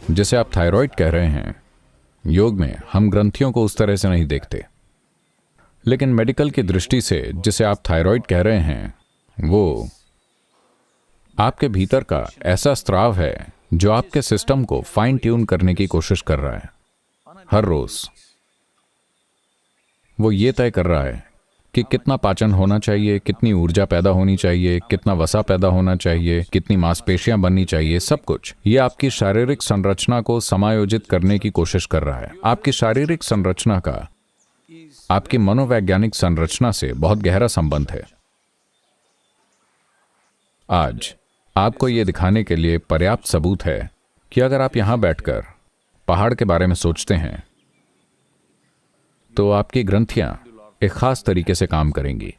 जिसे आप थायराइड कह रहे हैं, योग में हम ग्रंथियों को उस तरह से नहीं देखते, लेकिन मेडिकल की दृष्टि से जिसे आप थायराइड कह रहे हैं वो आपके भीतर का ऐसा स्राव है जो आपके सिस्टम को फाइन ट्यून करने की कोशिश कर रहा है। हर रोज वो ये तय कर रहा है कि कितना पाचन होना चाहिए, कितनी ऊर्जा पैदा होनी चाहिए, कितना वसा पैदा होना चाहिए, कितनी मांसपेशियां बननी चाहिए। सब कुछ ये आपकी शारीरिक संरचना को समायोजित करने की कोशिश कर रहा है। आपकी शारीरिक संरचना का आपकी मनोवैज्ञानिक संरचना से बहुत गहरा संबंध है। आज आपको यह दिखाने के लिए पर्याप्त सबूत है कि अगर आप यहां बैठकर पहाड़ के बारे में सोचते हैं तो आपकी ग्रंथियां एक खास तरीके से काम करेंगी।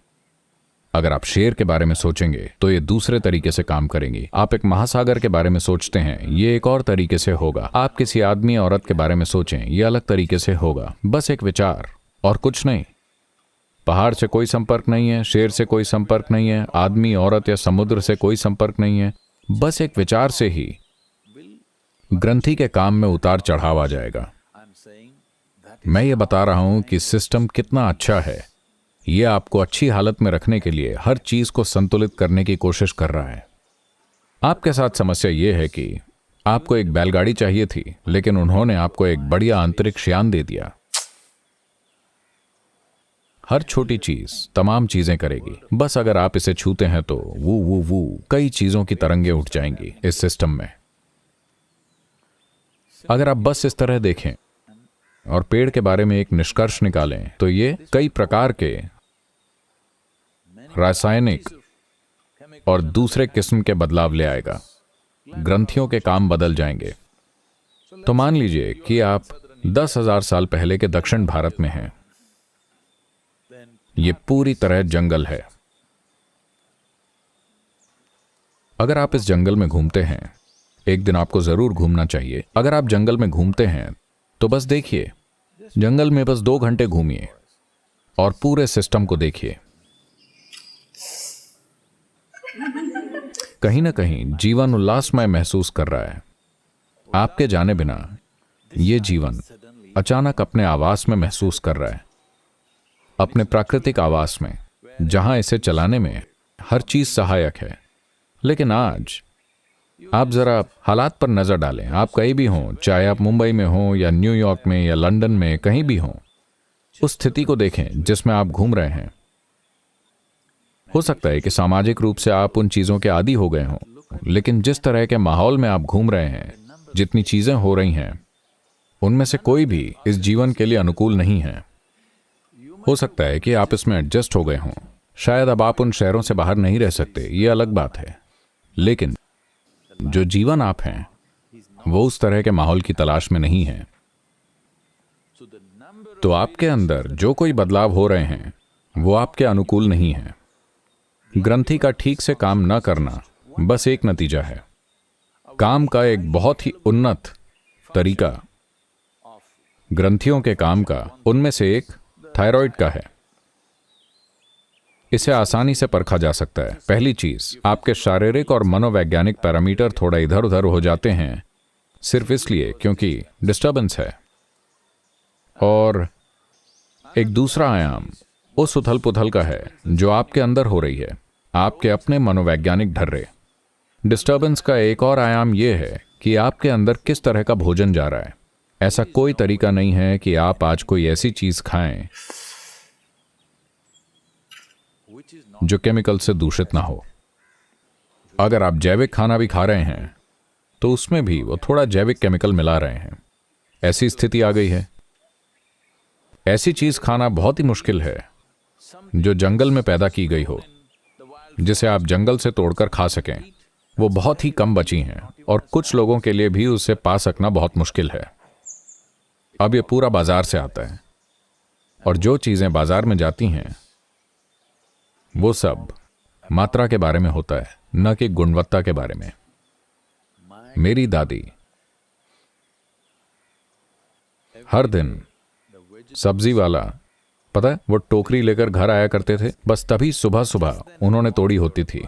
अगर आप शेर के बारे में सोचेंगे तो ये दूसरे तरीके से काम करेंगी। आप एक महासागर के बारे में सोचते हैं, ये एक और तरीके से होगा। आप किसी आदमी औरत के बारे में सोचें, ये अलग तरीके से होगा। बस एक विचार और कुछ नहीं। पहाड़ से कोई संपर्क नहीं है, शेर से कोई संपर्क नहीं है, आदमी औरत या समुद्र से कोई संपर्क नहीं है। बस एक विचार से ही ग्रंथि के काम में उतार चढ़ाव आ जाएगा। मैं ये बता रहा हूं कि सिस्टम कितना अच्छा है। ये आपको अच्छी हालत में रखने के लिए हर चीज को संतुलित करने की कोशिश कर रहा है। आपके साथ समस्या यह है कि आपको एक बैलगाड़ी चाहिए थी, लेकिन उन्होंने आपको एक बढ़िया अंतरिक्ष यान दे दिया। हर छोटी चीज तमाम चीजें करेगी। बस अगर आप इसे छूते हैं तो वो कई चीजों की तरंगें उठ जाएंगी इस सिस्टम में। अगर आप बस इस तरह देखें और पेड़ के बारे में एक निष्कर्ष निकालें तो ये कई प्रकार के रासायनिक और दूसरे किस्म के बदलाव ले आएगा। ग्रंथियों के काम बदल जाएंगे। तो मान लीजिए कि आप 10,000 साल पहले के दक्षिण भारत में हैं। ये पूरी तरह जंगल है। अगर आप इस जंगल में घूमते हैं, एक दिन आपको जरूर घूमना चाहिए। अगर आप जंगल में घूमते हैं तो बस देखिए, जंगल में बस 2 घंटे घूमिए और पूरे सिस्टम को देखिए। कहीं ना कहीं जीवन उल्लासमय महसूस कर रहा है। आपके जाने बिना ये जीवन अचानक अपने आवास में महसूस कर रहा है, अपने प्राकृतिक आवास में, जहां इसे चलाने में हर चीज सहायक है। लेकिन आज आप जरा हालात पर नजर डालें। आप कहीं भी हों, चाहे आप मुंबई में हों या न्यूयॉर्क में या लंदन में, कहीं भी हों, उस स्थिति को देखें जिसमें आप घूम रहे हैं। हो सकता है कि सामाजिक रूप से आप उन चीजों के आदी हो गए हों, लेकिन जिस तरह के माहौल में आप घूम रहे हैं, जितनी चीजें हो रही हैं, उनमें से कोई भी इस जीवन के लिए अनुकूल नहीं है। हो सकता है कि आप इसमें एडजस्ट हो गए हों। शायद अब आप उन शहरों से बाहर नहीं रह सकते, ये अलग बात है। लेकिन जो जीवन आप हैं वो उस तरह के माहौल की तलाश में नहीं है। तो आपके अंदर जो कोई बदलाव हो रहे हैं वो आपके अनुकूल नहीं है। ग्रंथि का ठीक से काम न करना बस एक नतीजा है। काम का एक बहुत ही उन्नत तरीका ग्रंथियों के काम का, उनमें से एक थायराइड का है। इसे आसानी से परखा जा सकता है। पहली चीज, आपके शारीरिक और मनोवैज्ञानिक पैरामीटर थोड़ा इधर उधर हो जाते हैं सिर्फ इसलिए क्योंकि डिस्टर्बेंस है। और एक दूसरा आयाम उस उथल पुथल का है जो आपके अंदर हो रही है, आपके अपने मनोवैज्ञानिक ढर्रे। डिस्टर्बेंस का एक और आयाम यह है कि आपके अंदर किस तरह का भोजन जा रहा है। ऐसा कोई तरीका नहीं है कि आप आज कोई ऐसी चीज खाएं जो केमिकल से दूषित ना हो। अगर आप जैविक खाना भी खा रहे हैं तो उसमें भी वो थोड़ा जैविक केमिकल मिला रहे हैं। ऐसी स्थिति आ गई है। ऐसी चीज खाना बहुत ही मुश्किल है जो जंगल में पैदा की गई हो, जिसे आप जंगल से तोड़कर खा सकें। वो बहुत ही कम बची हैं और कुछ लोगों के लिए भी उसे पा सकना बहुत मुश्किल है। अब ये पूरा बाजार से आता है और जो चीजें बाजार में जाती हैं वो सब मात्रा के बारे में होता है, न कि गुणवत्ता के बारे में। मेरी दादी हर दिन सब्जी वाला, पता है, वो टोकरी लेकर घर आया करते थे। बस तभी सुबह सुबह उन्होंने तोड़ी होती थी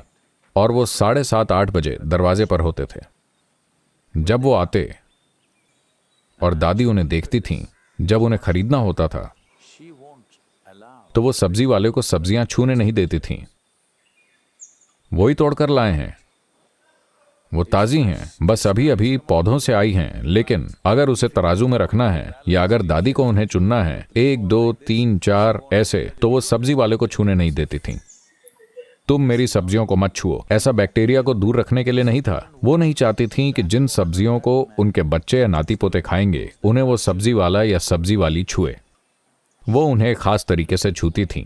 और वो 7:30-8 बजे दरवाजे पर होते थे। जब वो आते और दादी उन्हें देखती थीं जब उन्हें खरीदना होता था तो वो सब्जी वाले को सब्जियां छूने नहीं देती थीं। वो ही तोड़कर लाए हैं, वो ताजी हैं, बस अभी अभी पौधों से आई हैं। लेकिन अगर उसे तराजू में रखना है या अगर दादी को उन्हें चुनना है 1 2 3 4 ऐसे, तो वो सब्जी वाले को छूने नहीं देती थीं। तुम मेरी सब्जियों को मत छुओ, ऐसा बैक्टीरिया को दूर रखने के लिए नहीं था। वो नहीं चाहती थीं कि जिन सब्जियों को उनके बच्चे या नाती पोते खाएंगे उन्हें वो सब्जी वाला या सब्जी वाली छुए। वो उन्हें खास तरीके से छूती थीं,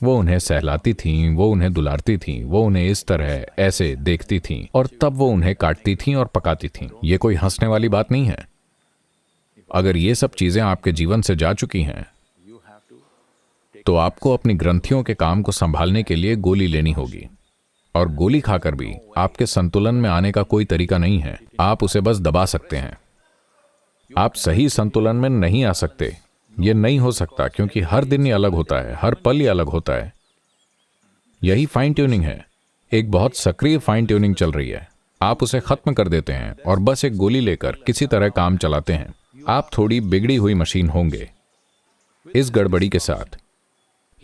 वो उन्हें सहलाती थीं, वो उन्हें दुलारती थीं, वो उन्हें इस तरह ऐसे देखती थीं और तब वो उन्हें काटती थीं और पकाती थीं। ये कोई हंसने वाली बात नहीं है। अगर ये सब चीजें आपके जीवन से जा चुकी हैं तो आपको अपनी ग्रंथियों के काम को संभालने के लिए गोली लेनी होगी। और गोली खाकर भी आपके संतुलन में आने का कोई तरीका नहीं है। आप उसे बस दबा सकते हैं। आप सही संतुलन में नहीं आ सकते। यह नहीं हो सकता क्योंकि हर दिन ही अलग होता है, हर पल ही अलग होता है। यही फाइन ट्यूनिंग है। एक बहुत सक्रिय फाइन ट्यूनिंग चल रही है। आप उसे खत्म कर देते हैं और बस एक गोली लेकर किसी तरह काम चलाते हैं। आप थोड़ी बिगड़ी हुई मशीन होंगे। इस गड़बड़ी के साथ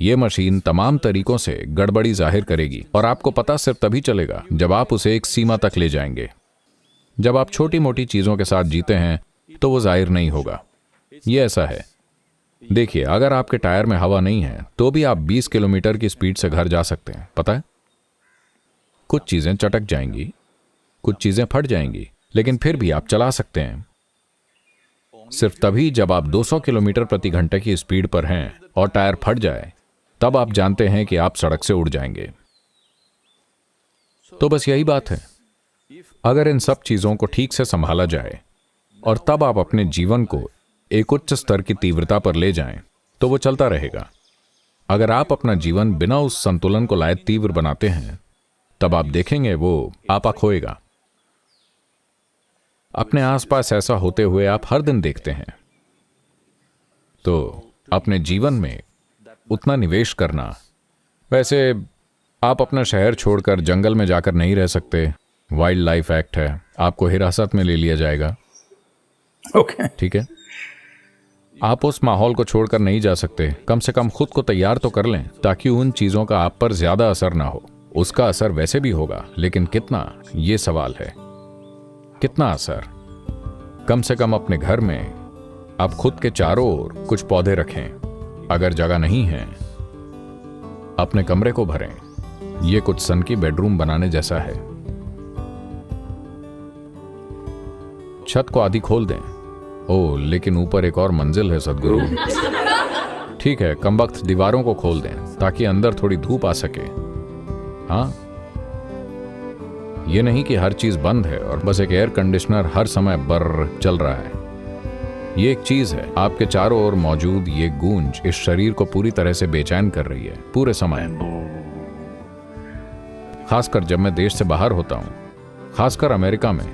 ये मशीन तमाम तरीकों से गड़बड़ी जाहिर करेगी और आपको पता सिर्फ तभी चलेगा जब आप उसे एक सीमा तक ले जाएंगे। जब आप छोटी मोटी चीजों के साथ जीते हैं तो वो जाहिर नहीं होगा। ये ऐसा है, देखिए, अगर आपके टायर में हवा नहीं है तो भी आप 20 किलोमीटर की स्पीड से घर जा सकते हैं। पता है, कुछ चीजें चटक जाएंगी, कुछ चीजें फट जाएंगी, लेकिन फिर भी आप चला सकते हैं। सिर्फ तभी जब आप 200 किलोमीटर प्रति घंटे की स्पीड पर हैं और टायर फट जाए तब आप जानते हैं कि आप सड़क से उड़ जाएंगे। तो बस यही बात है। अगर इन सब चीजों को ठीक से संभाला जाए और तब आप अपने जीवन को एक उच्च स्तर की तीव्रता पर ले जाएं, तो वो चलता रहेगा। अगर आप अपना जीवन बिना उस संतुलन को लाए तीव्र बनाते हैं तब आप देखेंगे वो आपा खोएगा। अपने आसपास ऐसा होते हुए आप हर दिन देखते हैं। तो अपने जीवन में उतना निवेश करना, वैसे आप अपना शहर छोड़कर जंगल में जाकर नहीं रह सकते। वाइल्ड लाइफ एक्ट है, आपको हिरासत में ले लिया जाएगा। ओके, ठीक है, आप उस माहौल को छोड़कर नहीं जा सकते। कम से कम खुद को तैयार तो कर लें ताकि उन चीजों का आप पर ज्यादा असर ना हो। उसका असर वैसे भी होगा, लेकिन कितना, ये सवाल है। कितना असर? कम से कम अपने घर में आप खुद के चारों ओर कुछ पौधे रखें। अगर जगह नहीं है, अपने कमरे को भरें। यह कुछ सन की बेडरूम बनाने जैसा है। छत को आधी खोल दें। ओह, लेकिन ऊपर एक और मंजिल है सदगुरु। ठीक है, कमबख्त दीवारों को खोल दें ताकि अंदर थोड़ी धूप आ सके। हाँ, ये नहीं कि हर चीज बंद है और बस एक एयर कंडीशनर हर समय बर्र चल रहा है। ये एक चीज है, आपके चारों ओर मौजूद ये गूंज इस शरीर को पूरी तरह से बेचैन कर रही है पूरे समय। खासकर जब मैं देश से बाहर होता हूं, खासकर अमेरिका में।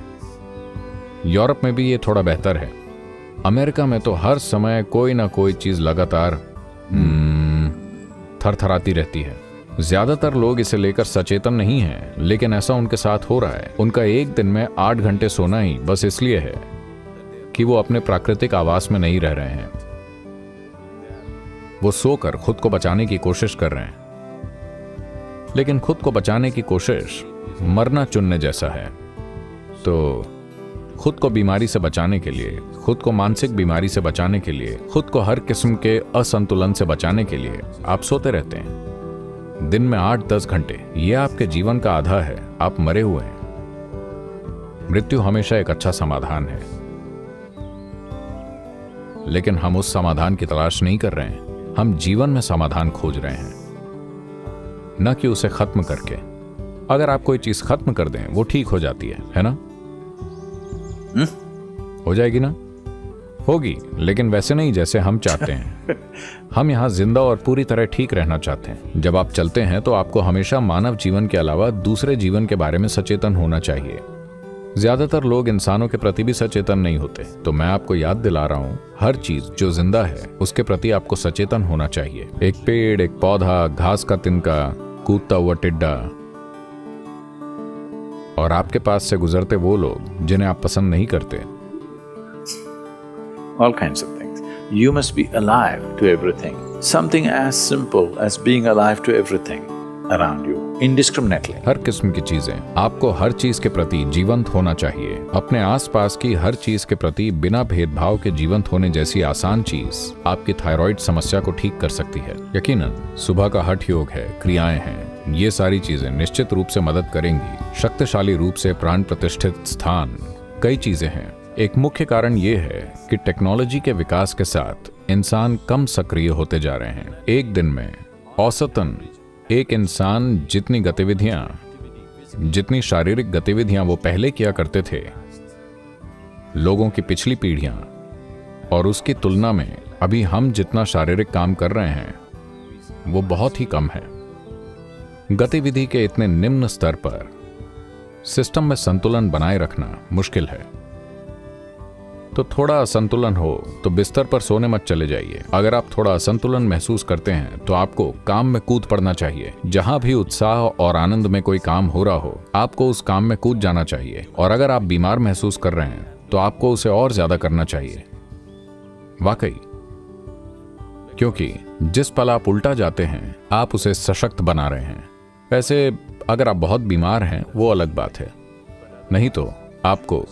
यूरोप में भी ये थोड़ा बेहतर है। अमेरिका में तो हर समय कोई ना कोई चीज लगातार थरथराती रहती है। ज्यादातर लोग इसे लेकर सचेतन नहीं हैं, लेकिन ऐसा उनके साथ हो रहा है। उनका एक दिन में 8 घंटे सोना ही बस इसलिए है कि वो अपने प्राकृतिक आवास में नहीं रह रहे हैं। वो सोकर खुद को बचाने की कोशिश कर रहे हैं, लेकिन खुद को बचाने की कोशिश मरना चुनने जैसा है। तो खुद को बीमारी से बचाने के लिए, खुद को मानसिक बीमारी से बचाने के लिए, खुद को हर किस्म के असंतुलन से बचाने के लिए आप सोते रहते हैं दिन में 8-10 घंटे। ये आपके जीवन का आधा है। आप मरे हुए हैं। मृत्यु हमेशा एक अच्छा समाधान है, लेकिन हम उस समाधान की तलाश नहीं कर रहे हैं। हम जीवन में समाधान खोज रहे हैं, न कि उसे खत्म करके। अगर आप कोई चीज खत्म कर दें, वो ठीक हो जाती है ना? हो जाएगी ना? होगी, लेकिन वैसे नहीं जैसे हम चाहते हैं। हम यहाँ जिंदा और पूरी तरह ठीक रहना चाहते हैं। जब आप चलते हैं तो आपको हमेशा मानव जीवन के अलावा दूसरे जीवन के बारे में सचेतन होना चाहिए। ज्यादातर लोग इंसानों के प्रति भी सचेतन नहीं होते। तो मैं आपको याद दिला रहा हूँ, हर चीज जो जिंदा है उसके प्रति आपको सचेतन होना चाहिए। एक पेड़, एक पौधा, घास का तिनका, कूदता हुआ टिड्डा, और आपके पास से गुजरते वो लोग जिन्हें आप पसंद नहीं करते। all kinds of things. You must be alive to everything. Something as simple as being alive to everything around you, indiscriminately. हर किस्म की चीजें, आपको हर चीज के प्रति जीवंत होना चाहिए। अपने आसपास की हर चीज के प्रति बिना भेदभाव के जीवंत होने जैसी आसान चीज आपकी थायराइड समस्या को ठीक कर सकती है। यकीनन सुबह का हठ योग है, क्रियाएं हैं, ये सारी चीजें निश्चित रूप से मदद करेंगी। शक्तिशाली रूप से प्राण प्रतिष्ठित स्थान, कई चीजें हैं। एक मुख्य कारण ये है कि टेक्नोलॉजी के विकास के साथ इंसान कम सक्रिय होते जा रहे हैं। एक दिन में औसतन एक इंसान जितनी शारीरिक गतिविधियां वो पहले किया करते थे, लोगों की पिछली पीढ़ियां, और उसकी तुलना में अभी हम जितना शारीरिक काम कर रहे हैं वो बहुत ही कम है। गतिविधि के इतने निम्न स्तर पर सिस्टम में संतुलन बनाए रखना मुश्किल है। तो थोड़ा असंतुलन हो तो बिस्तर पर सोने मत चले जाइए। अगर आप थोड़ा असंतुलन महसूस करते हैं तो आपको काम में कूद पड़ना चाहिए। जहां भी उत्साह और आनंद में कोई काम हो रहा हो, आपको उस काम में कूद जाना चाहिए। और अगर आप बीमार महसूस कर रहे हैं तो आपको उसे और ज्यादा करना चाहिए। वाकई, क्योंकि जिस पल आप उल्टा जाते हैं आप उसे सशक्त बना रहे हैं। वैसे अगर आप बहुत बीमार हैं वो अलग बात है, नहीं तो आपको,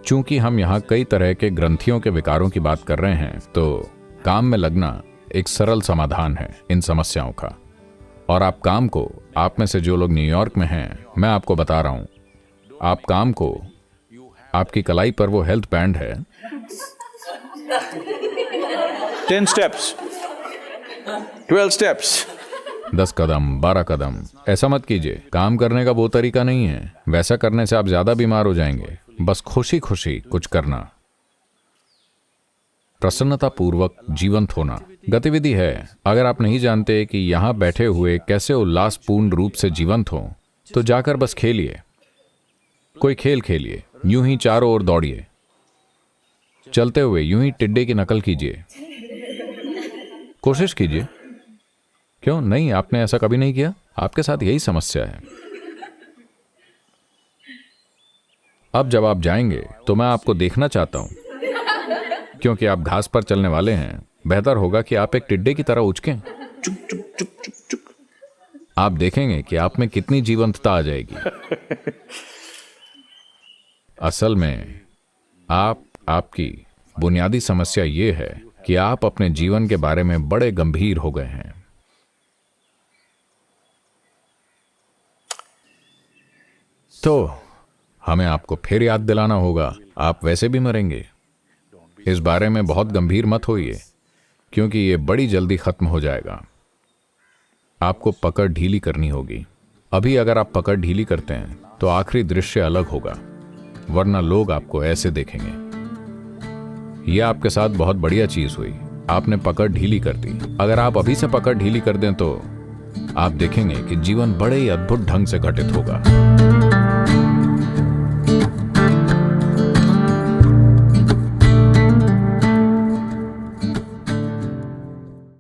चूंकि हम यहाँ कई तरह के ग्रंथियों के विकारों की बात कर रहे हैं, तो काम में लगना एक सरल समाधान है इन समस्याओं का। और आप काम को, आप में से जो लोग न्यूयॉर्क में हैं, मैं आपको बता रहा हूं, आप काम को, आपकी कलाई पर वो हेल्थ बैंड है, 10 steps, 12 steps. 10 कदम, 12 कदम, ऐसा मत कीजिए। काम करने का वो तरीका नहीं है। वैसा करने से आप ज्यादा बीमार हो जाएंगे। बस खुशी खुशी कुछ करना, प्रसन्नता पूर्वक जीवंत होना गतिविधि है। अगर आप नहीं जानते कि यहां बैठे हुए कैसे उल्लासपूर्ण रूप से जीवंत हो, तो जाकर बस खेलिए, कोई खेल खेलिए, यूं ही चारों ओर दौड़िए, चलते हुए यूं ही टिड्डे की नकल कीजिए, कोशिश कीजिए। क्यों नहीं? आपने ऐसा कभी नहीं किया? आपके साथ यही समस्या है। अब जब आप जाएंगे तो मैं आपको देखना चाहता हूं, क्योंकि आप घास पर चलने वाले हैं। बेहतर होगा कि आप एक टिड्डे की तरह उचकें। आप देखेंगे कि आप में कितनी जीवंतता आ जाएगी। असल में आपकी बुनियादी समस्या ये है कि आप अपने जीवन के बारे में बड़े गंभीर हो गए हैं। तो हमें आपको फिर याद दिलाना होगा, आप वैसे भी मरेंगे। इस बारे में बहुत गंभीर मत होइए, क्योंकि ये बड़ी जल्दी खत्म हो जाएगा। आपको पकड़ ढीली करनी होगी। अभी अगर आप पकड़ ढीली करते हैं तो आखिरी दृश्य अलग होगा, वरना लोग आपको ऐसे देखेंगे। यह आपके साथ बहुत बढ़िया चीज हुई, आपने पकड़ ढीली कर दी। अगर आप अभी से पकड़ ढीली कर दें तो आप देखेंगे कि जीवन बड़े ही अद्भुत ढंग से घटित होगा।